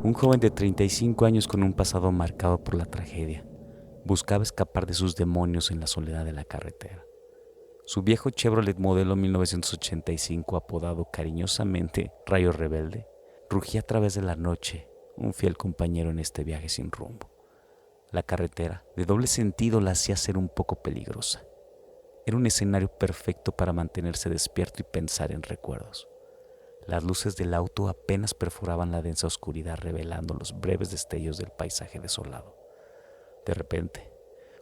Un joven de 35 años con un pasado marcado por la tragedia buscaba escapar de sus demonios en la soledad de la carretera. Su viejo Chevrolet modelo 1985, apodado cariñosamente Rayo Rebelde, rugía a través de la noche, un fiel compañero en este viaje sin rumbo. La carretera, de doble sentido, la hacía ser un poco peligrosa. Era un escenario perfecto para mantenerse despierto y pensar en recuerdos. Las luces del auto apenas perforaban la densa oscuridad, revelando los breves destellos del paisaje desolado. De repente,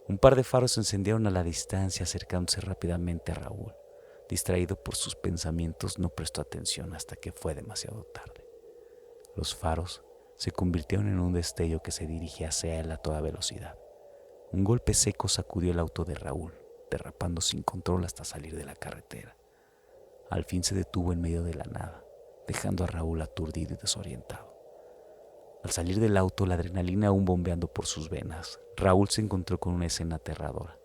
un par de faros se encendieron a la distancia, acercándose rápidamente a Raúl. Distraído por sus pensamientos, no prestó atención hasta que fue demasiado tarde. Los faros se convirtieron en un destello que se dirigía hacia él a toda velocidad. Un golpe seco sacudió el auto de Raúl, derrapando sin control hasta salir de la carretera. Al fin se detuvo en medio de la nada, dejando a Raúl aturdido y desorientado. Al salir del auto, la adrenalina aún bombeando por sus venas, Raúl se encontró con una escena aterradora.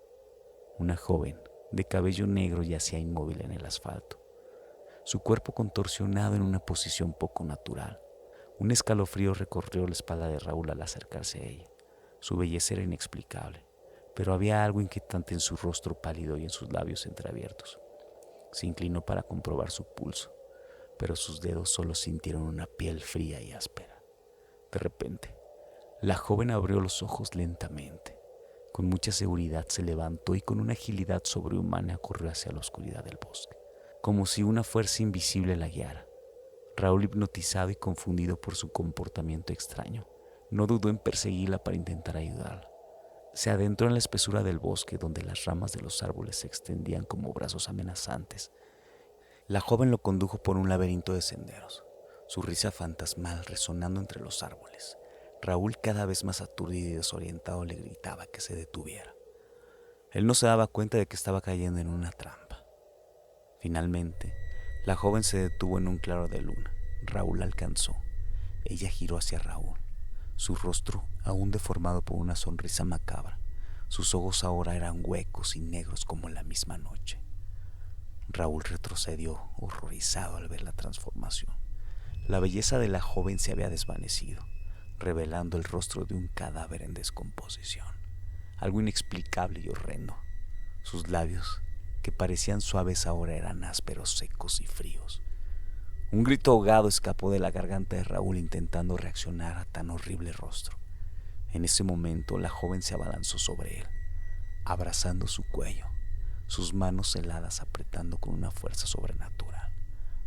Una joven, de cabello negro, yacía inmóvil en el asfalto, su cuerpo contorsionado en una posición poco natural. Un escalofrío recorrió la espalda de Raúl al acercarse a ella. Su belleza era inexplicable, pero había algo inquietante en su rostro pálido y en sus labios entreabiertos. Se inclinó para comprobar su pulso, pero sus dedos solo sintieron una piel fría y áspera. De repente, la joven abrió los ojos lentamente. Con mucha seguridad se levantó y con una agilidad sobrehumana corrió hacia la oscuridad del bosque, como si una fuerza invisible la guiara. Raúl, hipnotizado y confundido por su comportamiento extraño, no dudó en perseguirla para intentar ayudarla. Se adentró en la espesura del bosque, donde las ramas de los árboles se extendían como brazos amenazantes. La joven lo condujo por un laberinto de senderos, su risa fantasmal resonando entre los árboles. Raúl, cada vez más aturdido y desorientado, le gritaba que se detuviera. Él no se daba cuenta de que estaba cayendo en una trampa. Finalmente, la joven se detuvo en un claro de luna. Raúl la alcanzó. Ella giró hacia Raúl, su rostro aún deformado por una sonrisa macabra. Sus ojos ahora eran huecos y negros como la misma noche. Raúl retrocedió, horrorizado al ver la transformación. La belleza de la joven se había desvanecido, revelando el rostro de un cadáver en descomposición. Algo inexplicable y horrendo. Sus labios, que parecían suaves, ahora eran ásperos, secos y fríos. Un grito ahogado escapó de la garganta de Raúl, intentando reaccionar a tan horrible rostro. En ese momento, la joven se abalanzó sobre él, abrazando su cuello, sus manos heladas apretando con una fuerza sobrenatural.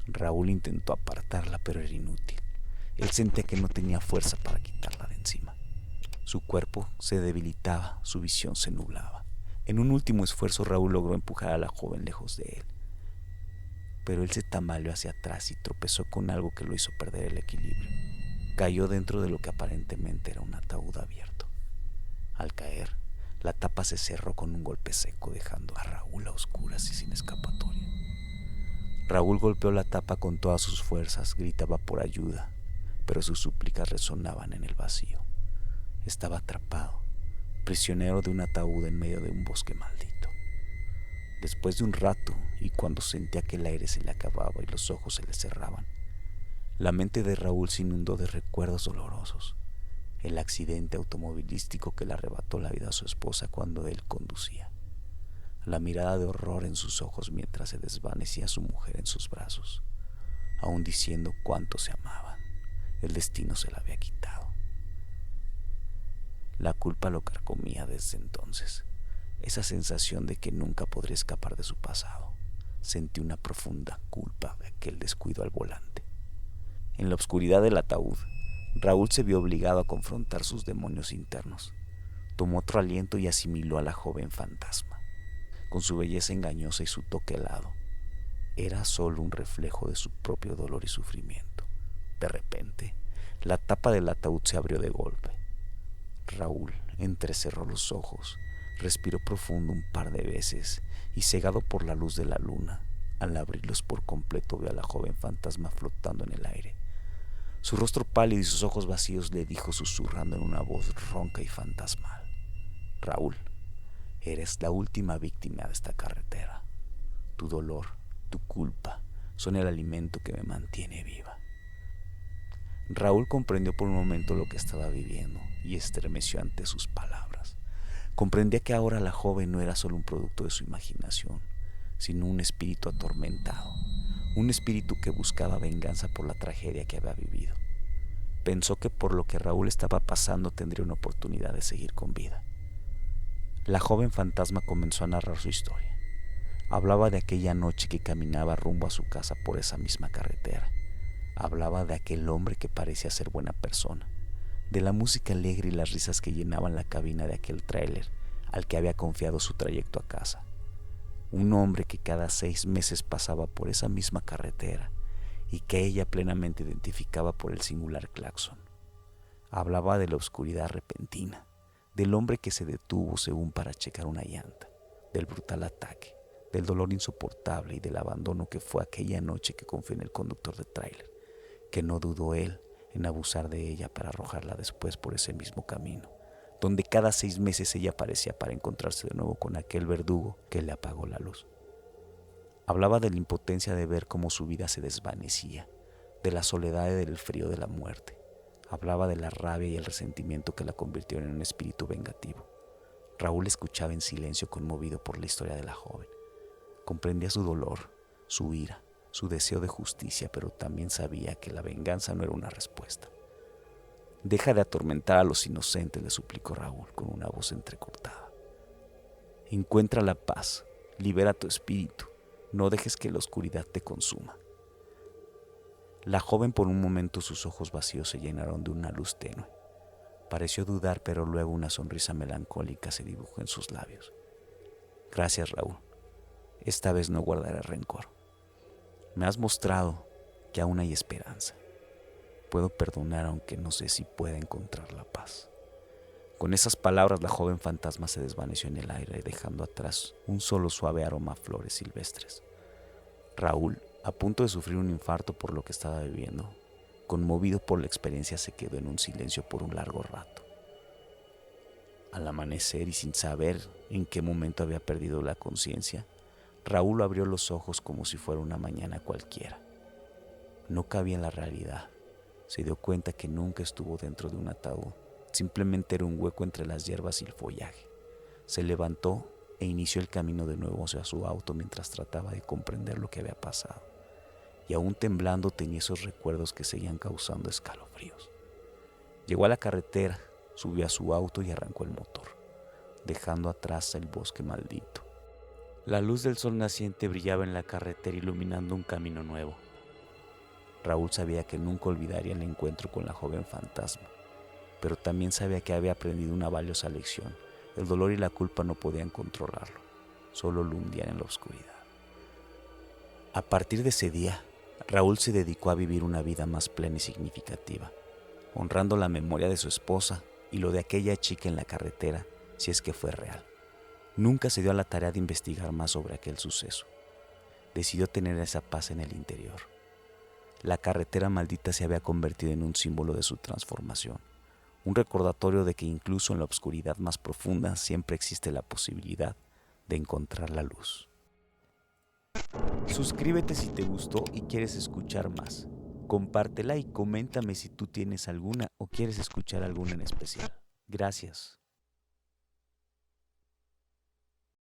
Raúl intentó apartarla, pero era inútil. Él sentía que no tenía fuerza para quitarla de encima. Su cuerpo se debilitaba, su visión se nublaba. En un último esfuerzo, Raúl logró empujar a la joven lejos de él, pero él se tambaleó hacia atrás y tropezó con algo que lo hizo perder el equilibrio. Cayó dentro de lo que aparentemente era un ataúd abierto. Al caer, la tapa se cerró con un golpe seco, dejando a Raúl a oscuras y sin escapatoria. Raúl golpeó la tapa con todas sus fuerzas, gritaba por ayuda, pero sus súplicas resonaban en el vacío. Estaba atrapado, prisionero de un ataúd en medio de un bosque maldito. Después de un rato, y cuando sentía que el aire se le acababa y los ojos se le cerraban, la mente de Raúl se inundó de recuerdos dolorosos. El accidente automovilístico que le arrebató la vida a su esposa cuando él conducía. La mirada de horror en sus ojos mientras se desvanecía su mujer en sus brazos, aún diciendo cuánto se amaban. El destino se la había quitado. La culpa lo carcomía desde entonces. Esa sensación de que nunca podría escapar de su pasado. Sentí una profunda culpa de aquel descuido al volante. En la oscuridad del ataúd, Raúl se vio obligado a confrontar sus demonios internos. Tomó otro aliento y asimiló a la joven fantasma. Con su belleza engañosa y su toque helado, era solo un reflejo de su propio dolor y sufrimiento. De repente, la tapa del ataúd se abrió de golpe. Raúl entrecerró los ojos, respiró profundo un par de veces y, cegado por la luz de la luna, al abrirlos por completo vio a la joven fantasma flotando en el aire. Su rostro pálido y sus ojos vacíos le dijo susurrando en una voz ronca y fantasmal: Raúl, eres la última víctima de esta carretera. Tu dolor, tu culpa, son el alimento que me mantiene viva. Raúl comprendió por un momento lo que estaba viviendo y estremeció ante sus palabras. Comprendía que ahora la joven no era solo un producto de su imaginación, sino un espíritu atormentado, un espíritu que buscaba venganza por la tragedia que había vivido. Pensó que por lo que Raúl estaba pasando tendría una oportunidad de seguir con vida. La joven fantasma comenzó a narrar su historia. Hablaba de aquella noche que caminaba rumbo a su casa por esa misma carretera. Hablaba de aquel hombre que parecía ser buena persona, de la música alegre y las risas que llenaban la cabina de aquel tráiler al que había confiado su trayecto a casa. Un hombre que cada 6 meses pasaba por esa misma carretera y que ella plenamente identificaba por el singular claxon. Hablaba de la oscuridad repentina, del hombre que se detuvo según para checar una llanta, del brutal ataque, del dolor insoportable y del abandono que fue aquella noche que confió en el conductor de tráiler, que no dudó él en abusar de ella para arrojarla después por ese mismo camino, donde cada 6 meses ella aparecía para encontrarse de nuevo con aquel verdugo que le apagó la luz. Hablaba de la impotencia de ver cómo su vida se desvanecía, de la soledad y del frío de la muerte. Hablaba de la rabia y el resentimiento que la convirtieron en un espíritu vengativo. Raúl escuchaba en silencio, conmovido por la historia de la joven. Comprendía su dolor, su ira, su deseo de justicia, pero también sabía que la venganza no era una respuesta. «Deja de atormentar a los inocentes», le suplicó Raúl con una voz entrecortada. «Encuentra la paz, libera tu espíritu, no dejes que la oscuridad te consuma». La joven, por un momento, sus ojos vacíos se llenaron de una luz tenue. Pareció dudar, pero luego una sonrisa melancólica se dibujó en sus labios. «Gracias, Raúl. Esta vez no guardaré rencor. Me has mostrado que aún hay esperanza. Puedo perdonar, aunque no sé si pueda encontrar la paz». Con esas palabras, la joven fantasma se desvaneció en el aire, dejando atrás un solo suave aroma a flores silvestres. Raúl, a punto de sufrir un infarto por lo que estaba viviendo, conmovido por la experiencia, se quedó en un silencio por un largo rato. Al amanecer, y sin saber en qué momento había perdido la conciencia, Raúl abrió los ojos como si fuera una mañana cualquiera. No cabía en la realidad. Se dio cuenta que nunca estuvo dentro de un ataúd. Simplemente era un hueco entre las hierbas y el follaje. Se levantó e inició el camino de nuevo hacia su auto mientras trataba de comprender lo que había pasado. Y aún temblando tenía esos recuerdos que seguían causando escalofríos. Llegó a la carretera, subió a su auto y arrancó el motor, dejando atrás el bosque maldito. La luz del sol naciente brillaba en la carretera, iluminando un camino nuevo. Raúl sabía que nunca olvidaría el encuentro con la joven fantasma, pero también sabía que había aprendido una valiosa lección. El dolor y la culpa no podían controlarlo, solo lo hundían en la oscuridad. A partir de ese día, Raúl se dedicó a vivir una vida más plena y significativa, honrando la memoria de su esposa y lo de aquella chica en la carretera, si es que fue real. Nunca se dio a la tarea de investigar más sobre aquel suceso. Decidió tener esa paz en el interior. La carretera maldita se había convertido en un símbolo de su transformación, un recordatorio de que incluso en la oscuridad más profunda siempre existe la posibilidad de encontrar la luz. Suscríbete si te gustó y quieres escuchar más. Compártela y coméntame si tú tienes alguna o quieres escuchar alguna en especial. Gracias.